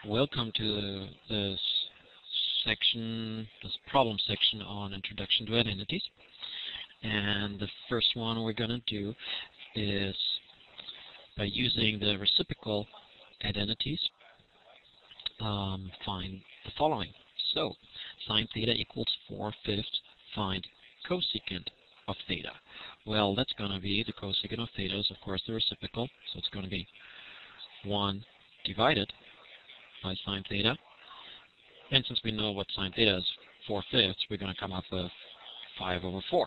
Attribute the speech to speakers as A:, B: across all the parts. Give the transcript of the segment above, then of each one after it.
A: Welcome to this problem section on Introduction to Identities. And the first one we're going to do is by using the reciprocal identities, find the following. So, sine theta equals 4/5. Find cosecant of theta. Well, that's going to be the cosecant of theta is, of course, the reciprocal. So it's going to be 1 divided by sine theta. And since we know what sine theta is, 4/5, we're going to come up with 5/4.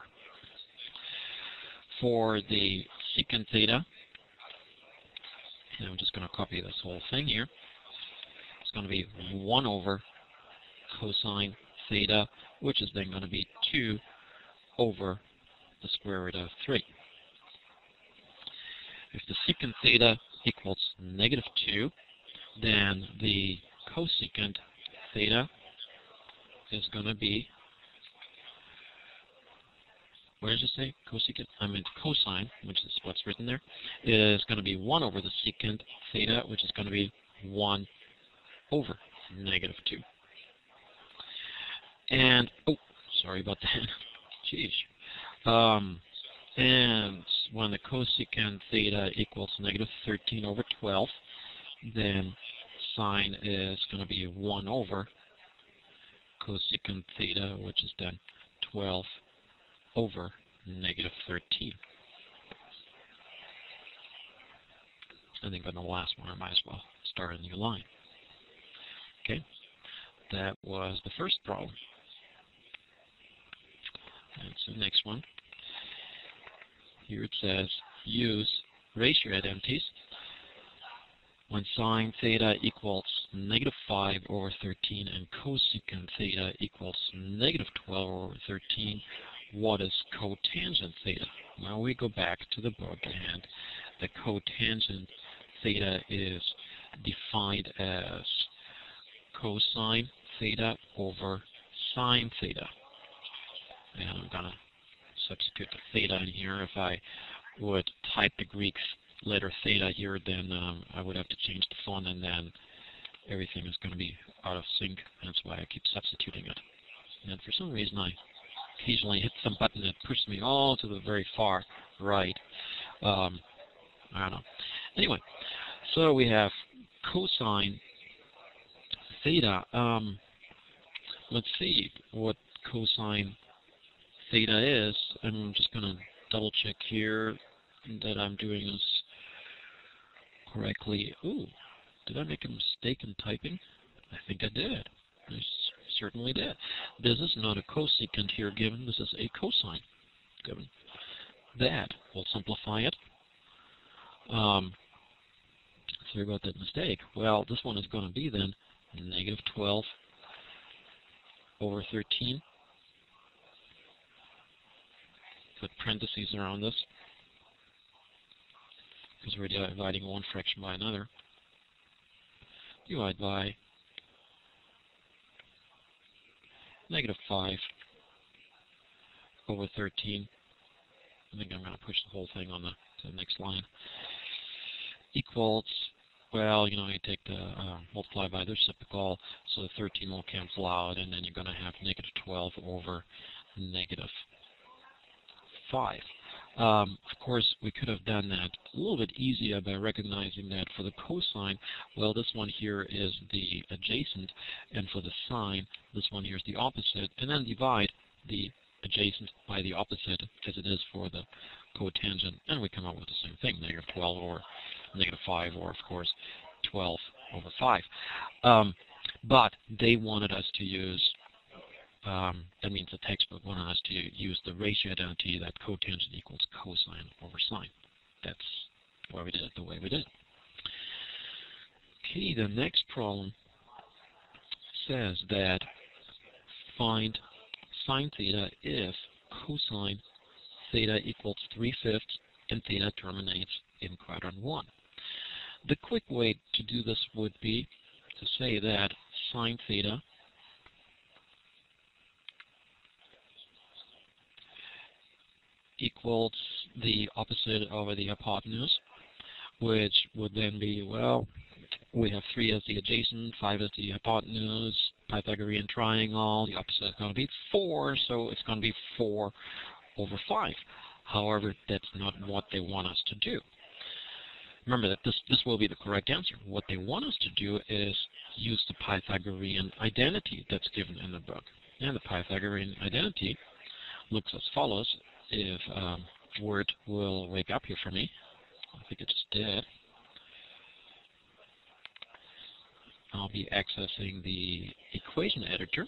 A: For the secant theta, and I'm just going to copy this whole thing here, it's going to be 1 over cosine theta, which is then going to be 2 over the square root of 3. If the secant theta equals -2, then the cosecant theta is going to be, what did you say? Cosecant? I meant cosine, which is what's written there, is going to be 1 over the secant theta, which is going to be 1 over -2. And, oh, sorry about that. Jeez. And when the cosecant theta equals -13 over 12, then sine is going to be 1 over cosecant theta, which is then 12 over -13. I think on the last one I might as well start a new line. Okay, that was the first problem. And so the next one. Here it says, use ratio identities when sine theta equals -5 over 13 and cosecant theta equals -12 over 13, what is cotangent theta? Well, we go back to the book, and the cotangent theta is defined as cosine theta over sine theta. And I'm going to substitute the theta in here. If I would type the Greek letter theta here, then I would have to change the font, and then everything is going to be out of sync. That's why I keep substituting it. And for some reason, I occasionally hit some button that pushes me all to the very far right. I don't know. Anyway, so we have cosine theta. Let's see what cosine theta is. I'm just going to double check here that I'm doing this correctly. Ooh, did I make a mistake in typing? I think I did. I certainly did. This is not a cosecant here given. This is a cosine given. That will simplify it. Sorry about that mistake. Well, this one is going to be then -12 over 13. Put parentheses around this, because we're dividing one fraction by another. Divide by -5 over 13. I think I'm going to push the whole thing on to the next line. Equals, well, you take the multiply by the reciprocal, so the 13 will cancel out, and then you're going to have -12 over -5. Of course, we could have done that a little bit easier by recognizing that for the cosine, well, this one here is the adjacent, and for the sine, this one here is the opposite, and then divide the adjacent by the opposite as it is for the cotangent, and we come up with the same thing, -12 over -5, or of course 12 over 5. But they wanted us to use, that means the textbook wanted us to use the ratio identity that cotangent equals cosine over sine. That's why we did it the way we did. Okay, the next problem says that find sine theta if cosine theta equals 3/5 and theta terminates in quadrant 1. The quick way to do this would be to say that sine theta equals the opposite over the hypotenuse, which would then be, well, we have 3 as the adjacent, 5 as the hypotenuse, Pythagorean triangle, the opposite is going to be 4, so it's going to be 4 over 5. However, that's not what they want us to do. Remember that this will be the correct answer. What they want us to do is use the Pythagorean identity that's given in the book. And the Pythagorean identity looks as follows. If Word will wake up here for me. I think it just did. I'll be accessing the equation editor.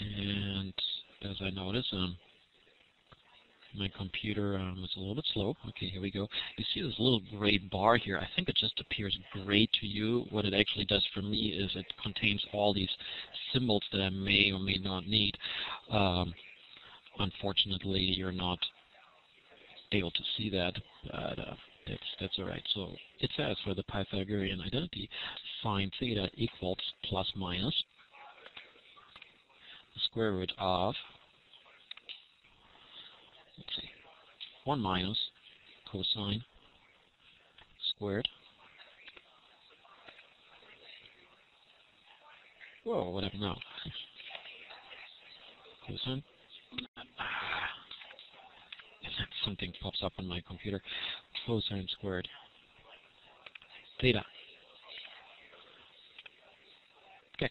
A: And as I notice, my computer is a little bit slow. Okay, here we go. You see this little gray bar here. I think it just appears gray to you. What it actually does for me is it contains all these symbols that I may or may not need. Unfortunately, you're not able to see that, but that's all right. So it says for the Pythagorean identity, sine theta equals plus minus the square root of, let's see, 1 minus cosine squared. Whoa, what happened now? Cosine. Something pops up on my computer. Cosine squared theta. Okay.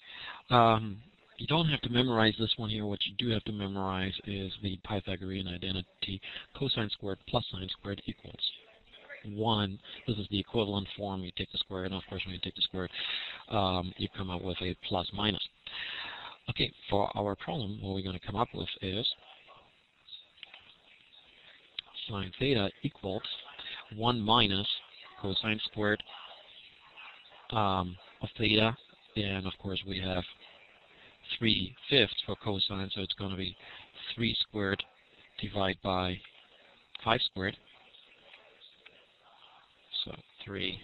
A: You don't have to memorize this one here. What you do have to memorize is the Pythagorean identity. Cosine squared plus sine squared equals 1. This is the equivalent form. You take the square, and of course when you take the square, you come up with a plus minus. Okay, for our problem, what we're going to come up with is sine theta equals 1 minus cosine squared of theta, and of course we have 3/5 for cosine, so it's going to be 3 squared divided by 5 squared. So 3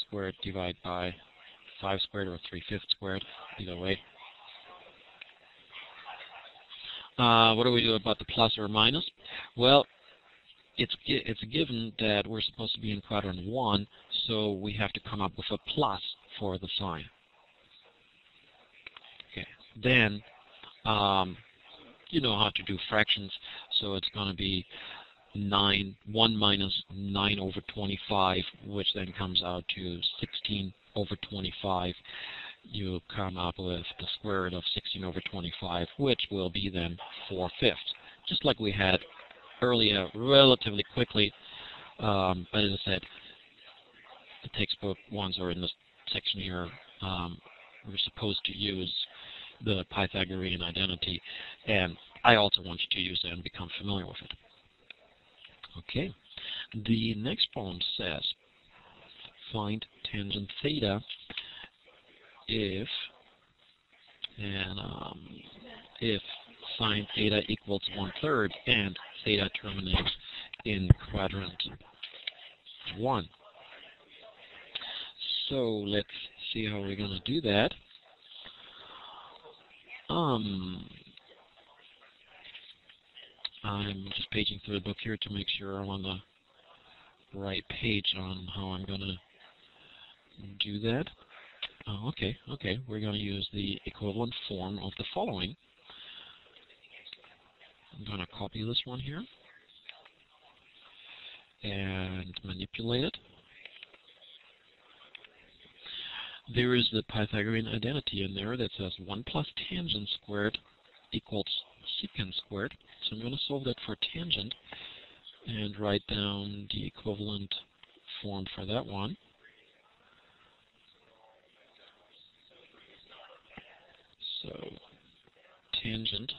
A: squared divided by 5 squared, or 3/5 squared, either way. What do we do about the plus or minus? Well, it's a given that we're supposed to be in quadrant 1, so we have to come up with a plus for the sign. Okay, then you know how to do fractions, so it's going to be 1 minus 9 over 25, which then comes out to 16 over 25. You come up with the square root of 16 over 25, which will be then 4/5, just like we had earlier, relatively quickly. But as I said, the textbook ones are in this section here. We're supposed to use the Pythagorean identity, and I also want you to use it and become familiar with it. Okay, the next problem says find tangent theta if sine theta equals 1/3 and theta terminates in quadrant 1. So let's see how we're going to do that. I'm just paging through the book here to make sure I'm on the right page on how I'm going to do that. Okay, we're going to use the equivalent form of the following. I'm going to copy this one here and manipulate it. There is the Pythagorean identity in there that says 1 plus tangent squared equals secant squared. So I'm going to solve that for tangent and write down the equivalent form for that one. So tangent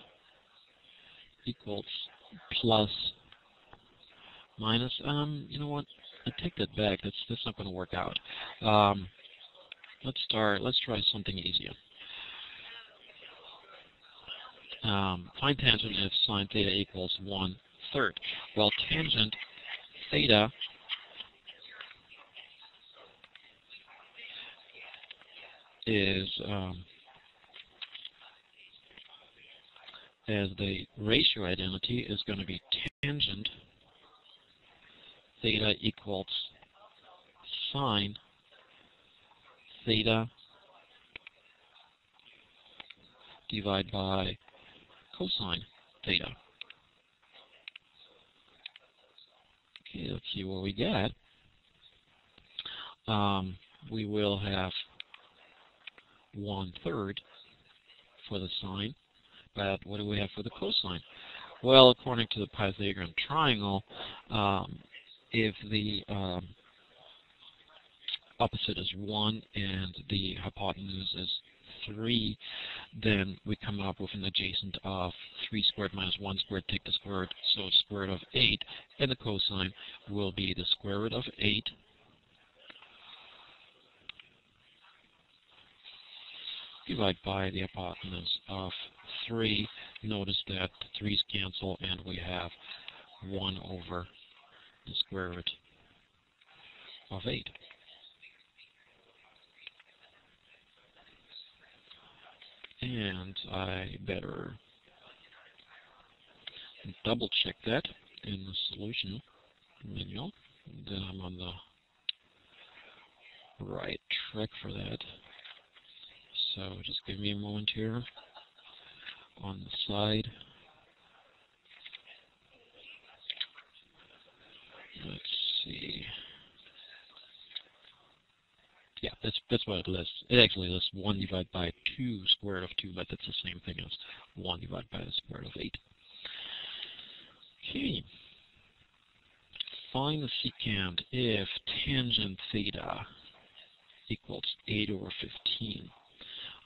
A: equals plus minus. You know what? I take that back. That's not going to work out. Let's try something easier. Find tangent if sine theta equals 1/3. Well, tangent theta is as the ratio identity is going to be tangent theta equals sine theta divided by cosine theta. Okay, let's see what we get. We will have 1/3 for the sine, but what do we have for the cosine? Well, according to the Pythagorean triangle, if the opposite is 1 and the hypotenuse is 3, then we come up with an adjacent of 3 squared minus 1 squared, take the square root, so square root of 8, and the cosine will be the square root of 8 divided by the hypotenuse of 3. Notice that 3's cancel and we have 1 over the square root of 8. And I better double check that in the solution manual. Then I'm on the right track for that. So just give me a moment here on the side. Let's see. Yeah, that's what it lists. It actually lists 1 divided by 2 square root of 2, but that's the same thing as 1 divided by the square root of 8. Okay. Find the secant if tangent theta equals 8 over 15.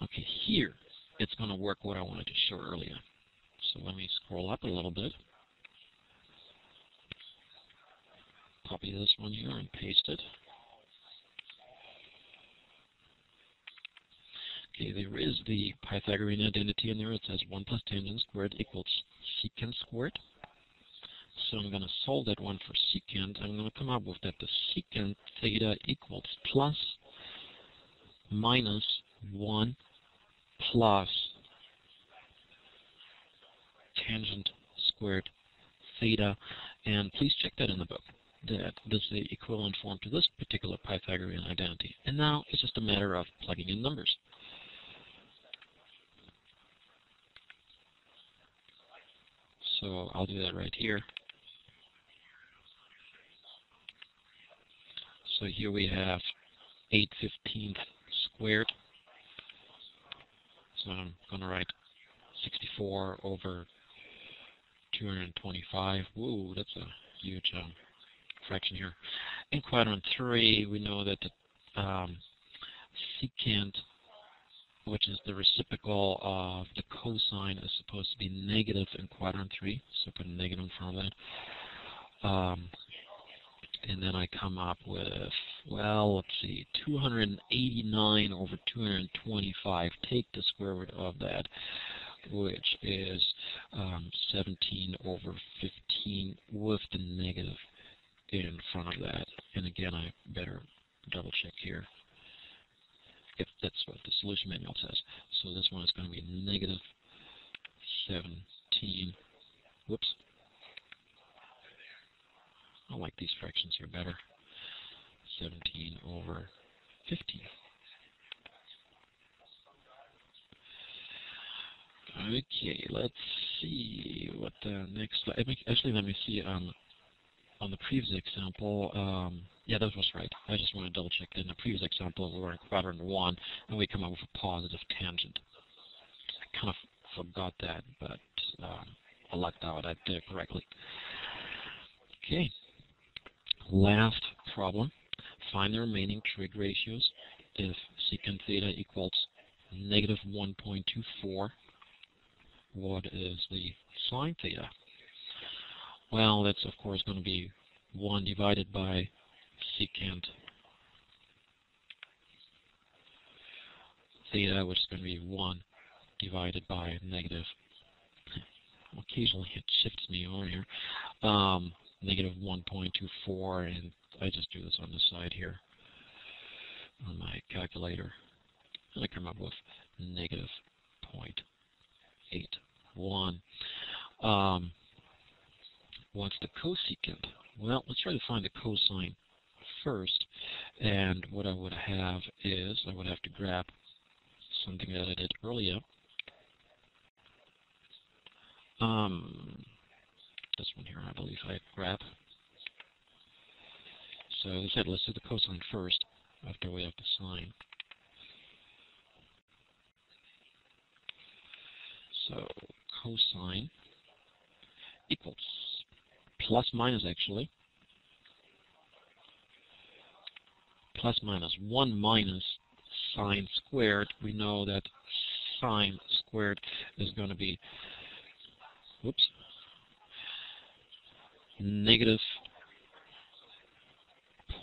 A: Okay, here it's going to work what I wanted to show earlier. So let me scroll up a little bit. Copy this one here and paste it. Okay, there is the Pythagorean identity in there. It says 1 plus tangent squared equals secant squared. So I'm going to solve that one for secant. I'm going to come up with that the secant theta equals plus minus 1 plus tangent squared theta. And please check that in the book, that this is the equivalent form to this particular Pythagorean identity. And now it's just a matter of plugging in numbers. So I'll do that right here. So here we have 8/15 squared. So I'm going to write 64 over 225. Whoa, that's a huge fraction here. In quadrant 3, we know that the secant, which is the reciprocal of the cosine, is supposed to be negative in quadrant 3. So put a negative in front of that. And then I come up with, well, let's see, 289 over 225. Take the square root of that, which is 17 over 15 with the negative in front of that. And again, I better double check here if that's what the solution manual says. So this one is going to be negative 17. Whoops. I like these fractions here better. 17 over 15. Okay, let's see what the next. Actually, let me see on the previous example. Yeah, that was right. I just want to double check. In the previous example, we were in quadrant 1, and we come up with a positive tangent. I kind of forgot that, but I lucked out. I did it correctly. Okay. Last problem. Find the remaining trig ratios if secant theta equals negative 1.24. What is the sine theta? Well, that's of course going to be 1 divided by secant theta, which is going to be 1 divided by negative. Occasionally it shifts me over here. Negative 1.24, and I just do this on the side here on my calculator, and I come up with negative 0.81. What's the cosecant Well, let's try to find the cosine first. And what I would have is, I would have to grab something that I did earlier. This one here, I believe I grab. So as I said, let's do the cosine first, after we have the sine. So cosine equals plus minus, actually, plus minus 1 minus sine squared. We know that sine squared is going to be, whoops, negative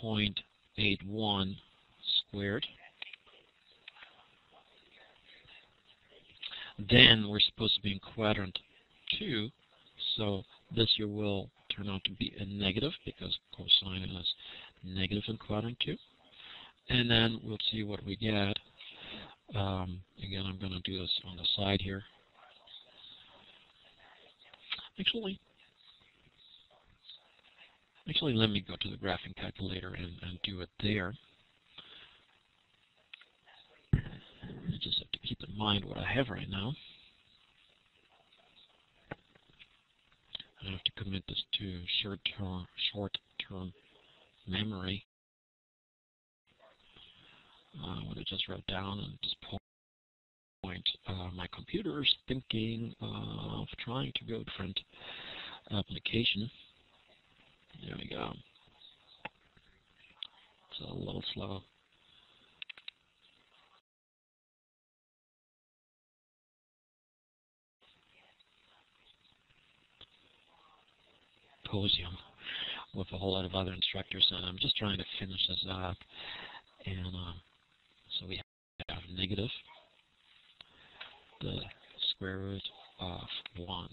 A: 0.81 squared. Then we're supposed to be in quadrant 2, so this here will turn out to be a negative because cosine is negative in quadrant 2. And then we'll see what we get. Again, I'm going to do this on the side here. Actually, let me go to the graphing calculator and do it there. I just have to keep in mind what I have right now. I have to commit this to short-term memory. What I just wrote down at this point, my computer is thinking of trying to go different application. There we go. It's a little slow. Symposium with a whole lot of other instructors, and I'm just trying to finish this up. And so we have negative the square root of 1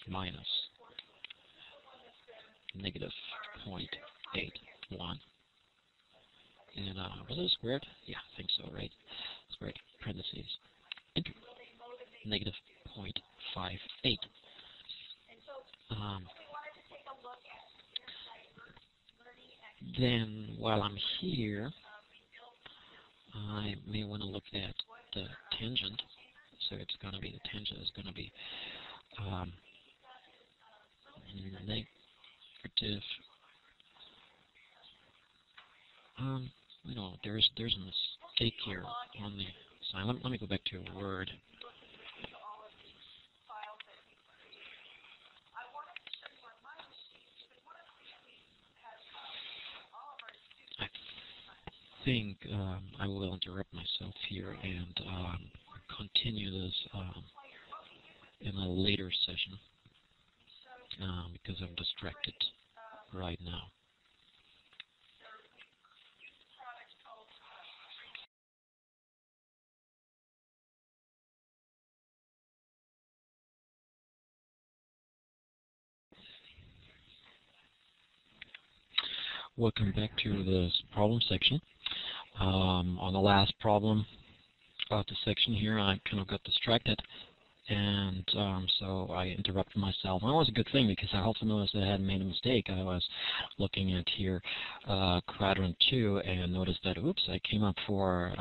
A: minus negative 0.81. And was it squared? Yeah, I think so, right? Squared, parentheses, into negative 0.58. Then, while I'm here, I may want to look at the tangent. So it's going to be, the tangent is going to be negative. You know, there's a mistake here on the sign. Let me go back to a word. I think I will interrupt myself here and continue this in a later session because I'm distracted right now. Welcome back to this problem section. On the last problem of the section here, I kind of got distracted, and so I interrupted myself. And that was a good thing because I also noticed that I had made a mistake. I was looking at here quadrant 2 and noticed that, oops, I came up for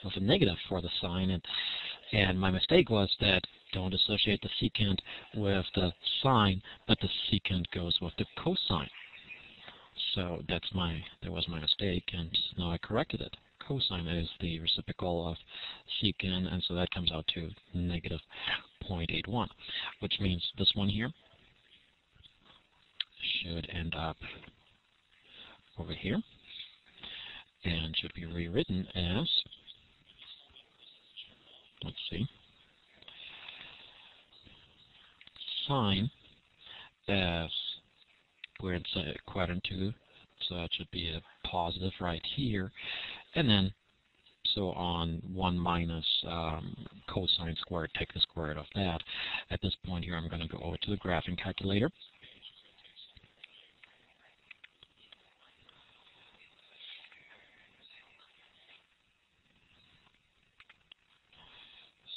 A: with a negative for the sine, and my mistake was that don't associate the secant with the sine, but the secant goes with the cosine. So that was my mistake, and now I corrected it. Cosine is the reciprocal of secant, and so that comes out to negative 0.81, which means this one here should end up over here and should be rewritten as, let's see, sine as we're in quadrant 2, so that should be a positive right here, and then so on 1 minus cosine squared, take the square root of that. At this point here, I'm going to go over to the graphing calculator.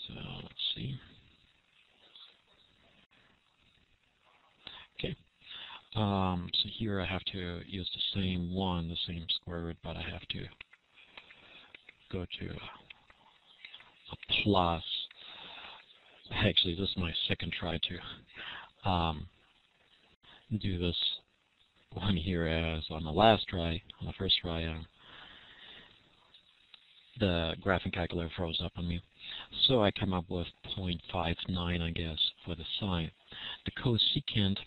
A: So let's see. Okay. So here I have to use the same one, the same square root, but I have to go to a plus. Actually, this is my second try to do this one here, as on the last try, on the first try, the graphing calculator froze up on me. So I come up with 0.59, I guess, for the sine. The cosecant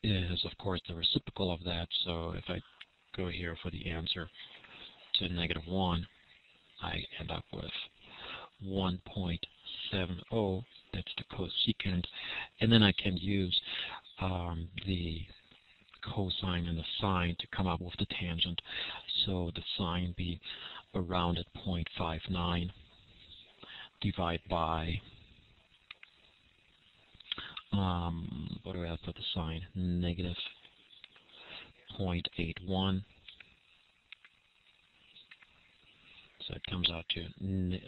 A: is, of course, the reciprocal of that. So if I go here for the answer to -1, I end up with 1.70. That's the cosecant. And then I can use the cosine and the sine to come up with the tangent. So the sine be around at 0.59 divided by, what do I have for the sine? -0.81. So it comes out to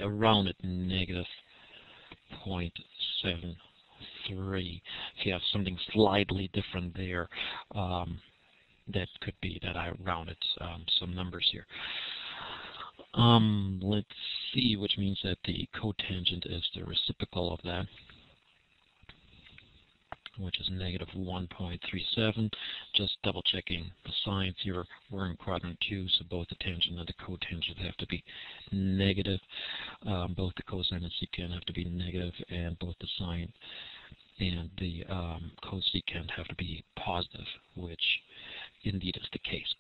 A: around at -0.73. If you have something slightly different there, that could be that I rounded some numbers here. Let's see, which means that the cotangent is the reciprocal of that, which is -1.37. Just double checking the signs here. We're in quadrant 2, so both the tangent and the cotangent have to be negative. Both the cosine and secant have to be negative, and both the sine and the cosecant have to be positive, which indeed is the case.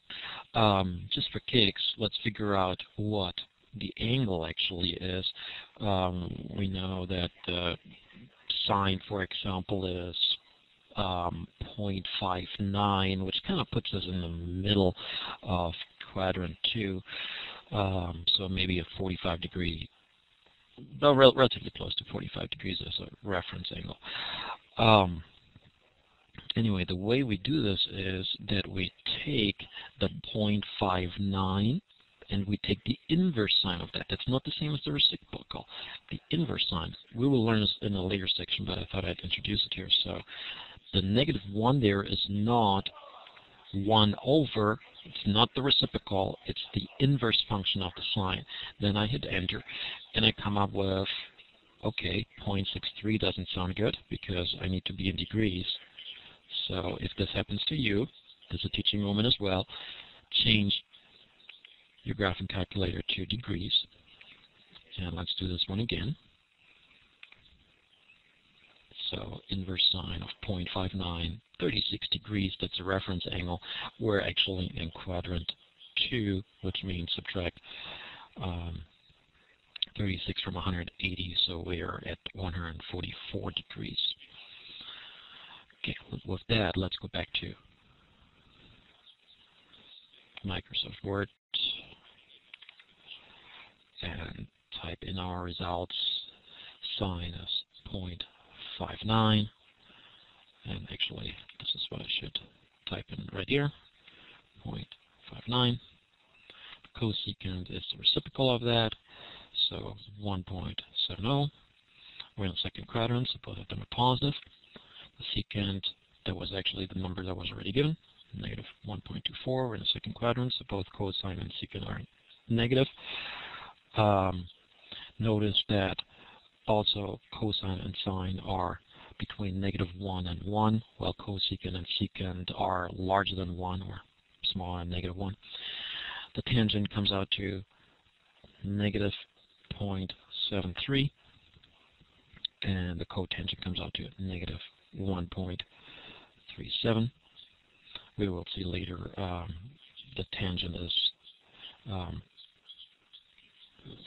A: Just for kicks, let's figure out what the angle actually is. We know that the sine, for example, is 0.59, which kind of puts us in the middle of quadrant 2. So maybe a 45-degree, no, relatively close to 45 degrees as a reference angle. Anyway, the way we do this is that we take the 0.59 and we take the inverse sign of that. That's not the same as the reciprocal. The inverse sign. We will learn this in a later section, but I thought I'd introduce it here. So the -1 there is not 1 over, it's not the reciprocal, it's the inverse function of the sine. Then I hit enter, and I come up with, okay, 0.63 doesn't sound good because I need to be in degrees. So if this happens to you, this is a teaching moment as well, change your graphing calculator to degrees. And let's do this one again. So inverse sine of 0.59, 36 degrees, that's a reference angle. We're actually in quadrant 2, which means subtract 36 from 180, so we're at 144 degrees. Okay, with that, let's go back to Microsoft Word and type in our results. Sine is 0.59, and actually this is what I should type in right here, 0.59. Cosecant is the reciprocal of that, so 1.70. We're in the second quadrant, so both of them are positive. The secant, that was actually the number that was already given, -1.24. We're in the second quadrant, so both cosine and secant are negative. Notice that also cosine and sine are between -1 and 1, while cosecant and secant are larger than 1 or smaller than -1. The tangent comes out to -0.73, and the cotangent comes out to -1.37. We will see later the tangent is,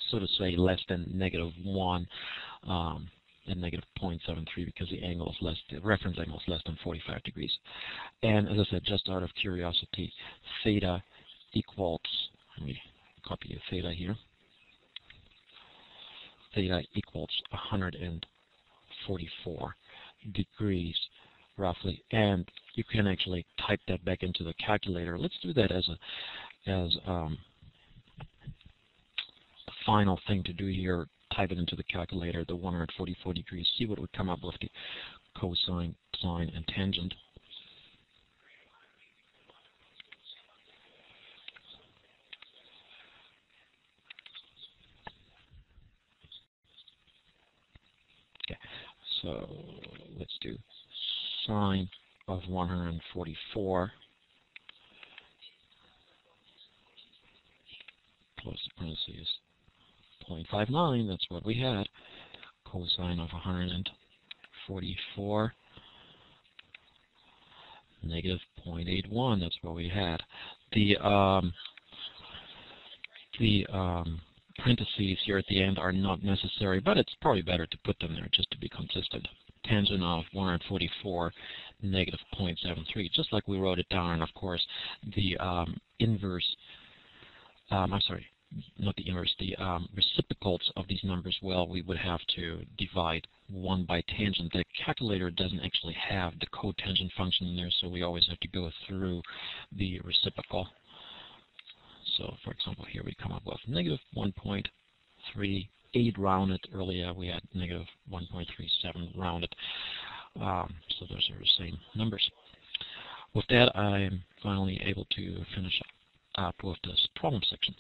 A: so to say, less than -1 and -0.73 because the angle is less, the reference angle is less than 45 degrees. And as I said, just out of curiosity, theta equals, let me copy a theta here. Theta equals 144 degrees roughly, and you can actually type that back into the calculator. Let's do that as the final thing to do here. Type it into the calculator, the 144 degrees, see what would come up with the cosine, sine and tangent. Okay, so let's do sine of 144 plus the parentheses 0.59, that's what we had. Cosine of 144 negative 0.81, that's what we had. The parentheses here at the end are not necessary, but it's probably better to put them there just to be consistent. Tangent of 144 negative 0.73, just like we wrote it down, and of course the inverse, I'm sorry, not the inverse, the reciprocals of these numbers, well, we would have to divide 1 by tangent. The calculator doesn't actually have the cotangent function in there, so we always have to go through the reciprocal. So, for example, here we come up with negative 1.38 rounded. Earlier we had negative 1.37 rounded. So those are the same numbers. With that, I'm finally able to finish up with this problem section.